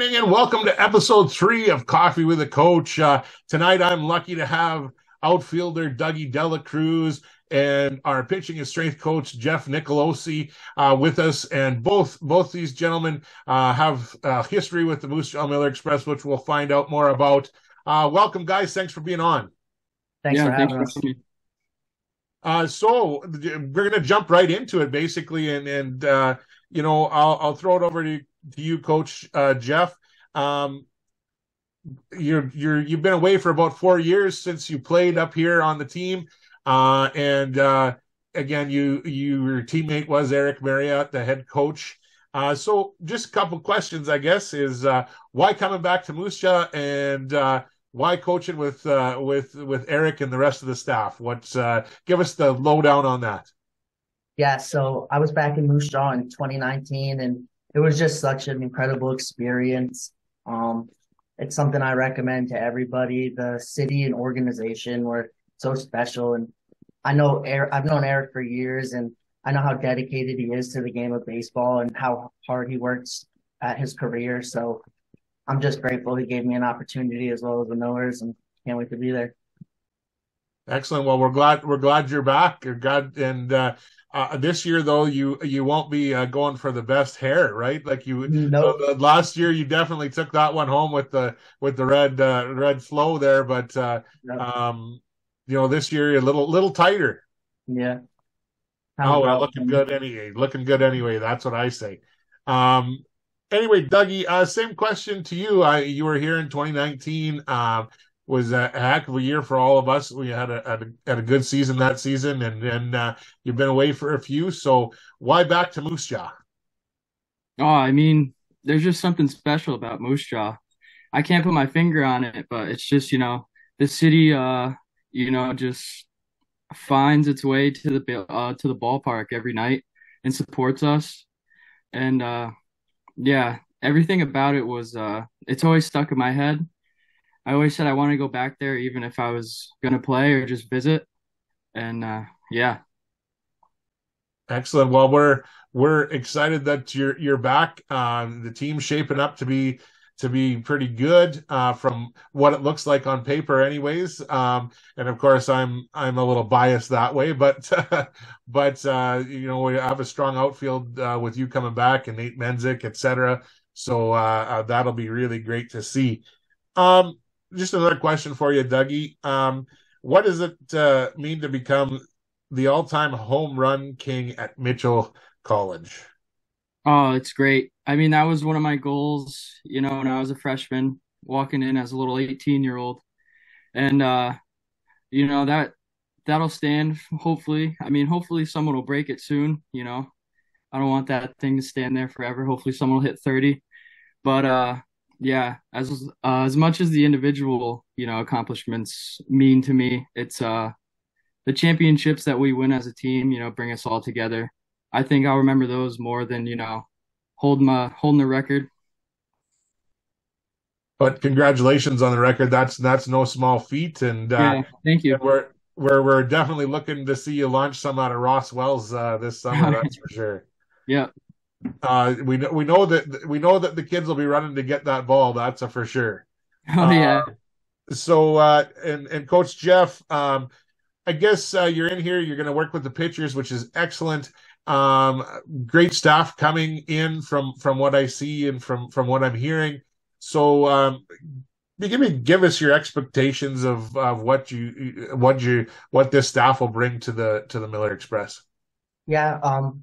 evening and welcome to episode 3 of Coffee with a Coach. Tonight I'm lucky to have outfielder Dougie Dela Cruz and our pitching and strength coach Jeff Nicolosi with us. And both these gentlemen have history with the Moose Jaw Miller Express, which we'll find out more about. Welcome, guys. Thanks for being on. Thanks for having us. So we're going to jump right into it, basically, and I'll throw it over to you, Coach Jeff. You've been away for about 4 years since you played up here on the team, and again, your teammate was Eric Marriott, the head coach. So just a couple questions, I guess, is why coming back to Moose Jaw, and why coaching with Eric and the rest of the staff? Give us the lowdown on that. Yeah, so I was back in Moose Jaw in 2019, and it was just such an incredible experience. It's something I recommend to everybody. The city and organization were so special, and I've known Eric for years, and I know how dedicated he is to the game of baseball and how hard he works at his career. So I'm just grateful he gave me an opportunity as well as the Millers, and can't wait to be there. Excellent. Well, we're glad you're back. You're glad, and this year though you won't be going for the best hair, right? Like Nope. last year you definitely took that one home with the red flow there, but Nope. this year you're a little tighter. Yeah. Time to Oh well, grow. looking good anyway. Looking good anyway. That's what I say. Um, anyway, Dougie, same question to you. You were here in 2019. Was a heck of a year for all of us. We had a good season that season, and then you've been away for a few. So why back to Moose Jaw? Oh, I mean, there's just something special about Moose Jaw. I can't put my finger on it, but it's just, the city, just finds its way to the ballpark every night and supports us. And yeah, everything about it was it's always stuck in my head. I always said I want to go back there even if I was gonna play or just visit. And yeah. Excellent. Well, we're excited that you're back. The team's shaping up to be pretty good from what it looks like on paper, anyways. And of course, I'm a little biased that way, but we have a strong outfield with you coming back and Nate Menzick, etc. So that'll be really great to see. Um, just another question for you, Dougie. What does it mean to become the all-time home run king at Mitchell College? Oh, it's great. I mean, that was one of my goals, when I was a freshman, walking in as a little 18-year-old. And that'll stand, hopefully. I mean, hopefully someone will break it soon. I don't want that thing to stand there forever. Hopefully someone will hit 30. But yeah, as much as the individual, accomplishments mean to me, it's the championships that we win as a team, bring us all together. I think I'll remember those more than, holding the record. But congratulations on the record. That's no small feat, and Yeah, thank you. and we're definitely looking to see you launch some out of Ross Wells this summer. That's for sure. Yeah. We know that the kids will be running to get that ball. That's a for sure. Oh Uh, yeah. so and Coach Jeff, I guess you're in here. You're going to work with the pitchers, which is excellent. Um, Great staff coming in from what I see and from what I'm hearing. So give us your expectations of what this staff will bring to the Miller Express. Yeah,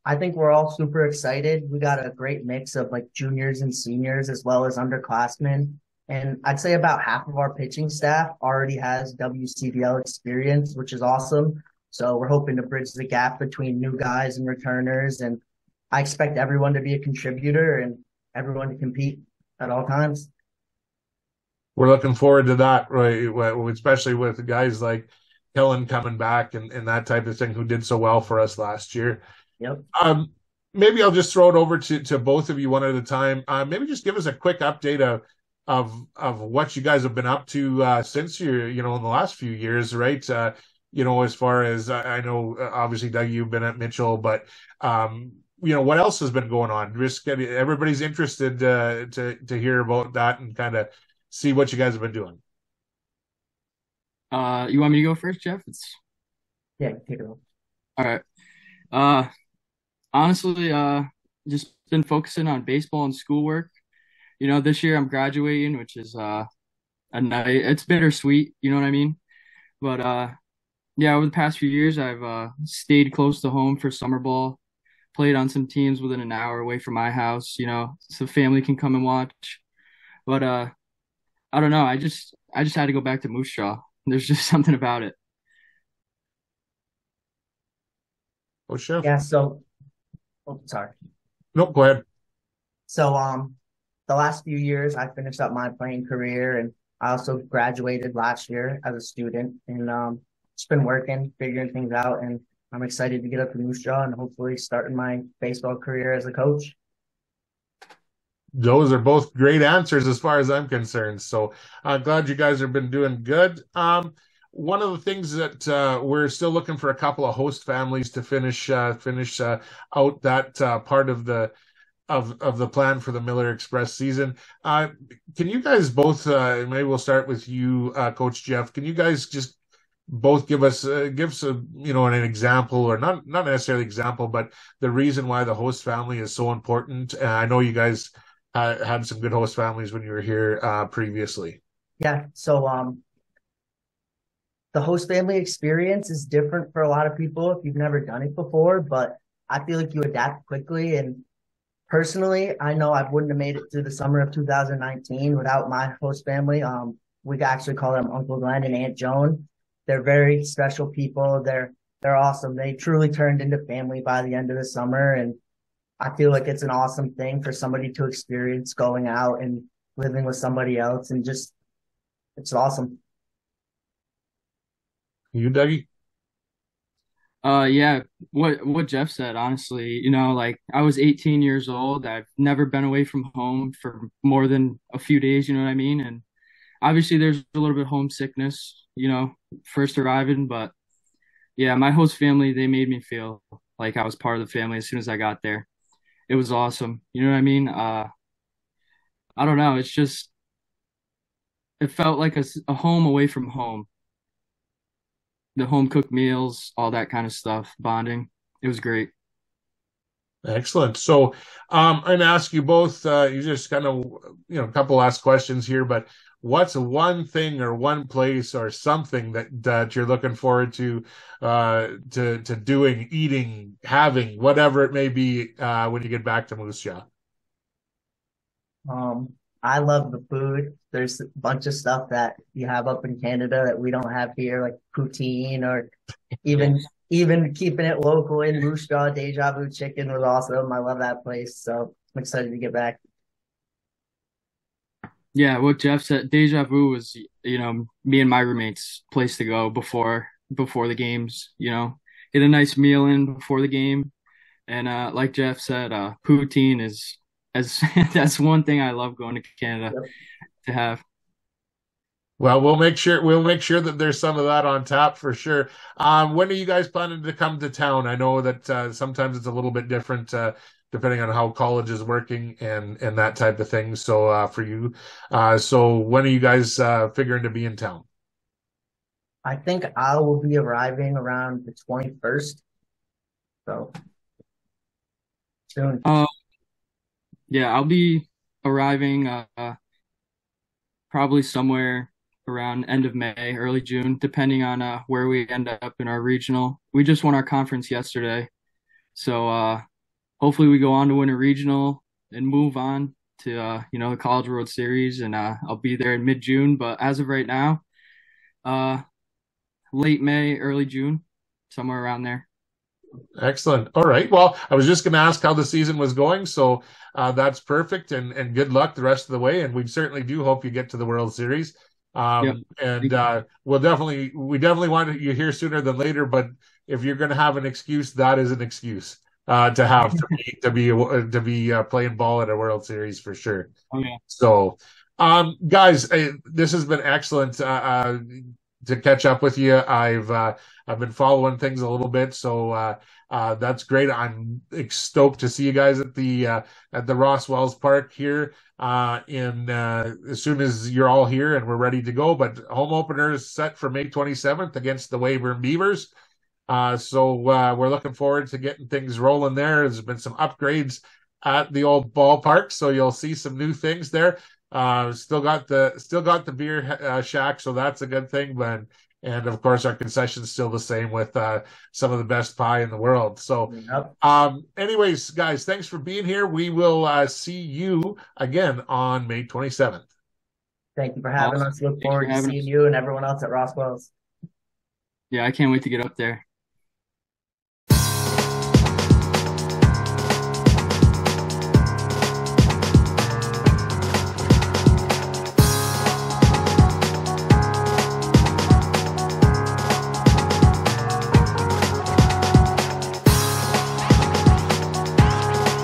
I think we're all super excited. We got a great mix of like juniors and seniors as well as underclassmen. And I'd say about half of our pitching staff already has WCDL experience, which is awesome. So we're hoping to bridge the gap between new guys and returners. And I expect everyone to be a contributor and everyone to compete at all times. We're looking forward to that, right? Especially with guys like Hillen coming back and that type of thing, who did so well for us last year. Yep. Um, Maybe I'll just throw it over to both of you one at a time. Maybe just give us a quick update of what you guys have been up to since in the last few years, right? As far as I know, obviously, Doug, you've been at Mitchell, but what else has been going on? Everybody's interested to hear about that and kind of see what you guys have been doing. You want me to go first, Jeff? Yeah, take it over. All right. Uh, Honestly, just been focusing on baseball and schoolwork. This year I'm graduating, which is a night. It's bittersweet, you know what I mean? But yeah, over the past few years, I've stayed close to home for summer ball, played on some teams within an hour away from my house, so family can come and watch. But I don't know. I just had to go back to Moose Jaw. There's just something about it. Oh, chef. Yeah, so oh, sorry. Nope, go ahead. So the last few years I finished up my playing career and I also graduated last year as a student and just been working, figuring things out and I'm excited to get up to Moose Jaw and hopefully starting my baseball career as a coach. Those are both great answers as far as I'm concerned. So I'm glad you guys have been doing good. One of the things that we're still looking for a couple of host families to finish out that part of the plan for the Miller Express season. Can you guys both? Maybe we'll start with you, Coach Jeff. Can you guys just both give some an example, or not necessarily example, but the reason why the host family is so important? I know you guys had some good host families when you were here previously. Yeah, so the host family experience is different for a lot of people if you've never done it before, but I feel like you adapt quickly. And personally, I know I wouldn't have made it through the summer of 2019 without my host family. We actually call them Uncle Glenn and Aunt Joan. They're very special people. They're awesome. They truly turned into family by the end of the summer, and I feel like it's an awesome thing for somebody to experience going out and living with somebody else, and just it's awesome. You, Dougie? Yeah, what Jeff said, honestly, like I was 18 years old. I've never been away from home for more than a few days, you know what I mean? And obviously there's a little bit of homesickness, first arriving, but yeah, my host family, they made me feel like I was part of the family as soon as I got there. It was awesome. You know what I mean? I don't know. It felt like a home away from home. The home cooked meals, all that kind of stuff, bonding. It was great. Excellent. So I'm going to ask you both, you just kind of, a couple last questions here, but what's one thing or one place or something that you're looking forward to doing, eating, having, whatever it may be, when you get back to Moose Jaw? Um, I love the food. There's a bunch of stuff that you have up in Canada that we don't have here, like poutine or even even keeping it local in Moose Jaw. Deja Vu Chicken was awesome. I love that place. So I'm excited to get back. Yeah, what Jeff said, Deja Vu was, me and my roommate's place to go before the games, get a nice meal in before the game. And like Jeff said, poutine is as that's one thing I love going to Canada Yep. to have. Well, we'll make sure that there's some of that on tap for sure. When are you guys planning to come to town? I know that sometimes it's a little bit different depending on how college is working and that type of thing. So for you, so when are you guys figuring to be in town? I think I will be arriving around the 21st. So soon. Yeah, I'll be arriving probably somewhere around end of May, early June, depending on where we end up in our regional. We just won our conference yesterday, so hopefully we go on to win a regional and move on to the College World Series, and I'll be there in mid-June. But as of right now, uh, late May, early June, somewhere around there. Excellent. All right. Well, I was just going to ask how the season was going, so that's perfect, and good luck the rest of the way. And we certainly do hope you get to the World Series. Yep. And we definitely want you here sooner than later. But if you're going to have an excuse, that is an excuse to be playing ball at a World Series for sure. Oh yeah. So, guys, this has been excellent. to catch up with you. I've been following things a little bit, so that's great. I'm stoked to see you guys at the Ross Wells Park here in as soon as you're all here and we're ready to go. But home opener is set for May 27th against the Weyburn Beavers. So we're looking forward to getting things rolling there. There's been some upgrades at the old ballpark, so you'll see some new things there. Still got the beer shack, so that's a good thing. But and of course, our concession's still the same with some of the best pie in the world. So, Yep. anyways, guys, thanks for being here. We will see you again on May 27th. Thank you for having Awesome. us. Look Thanks for forward to having seeing us. you and everyone else at Roswell's. Yeah, I can't wait to get up there.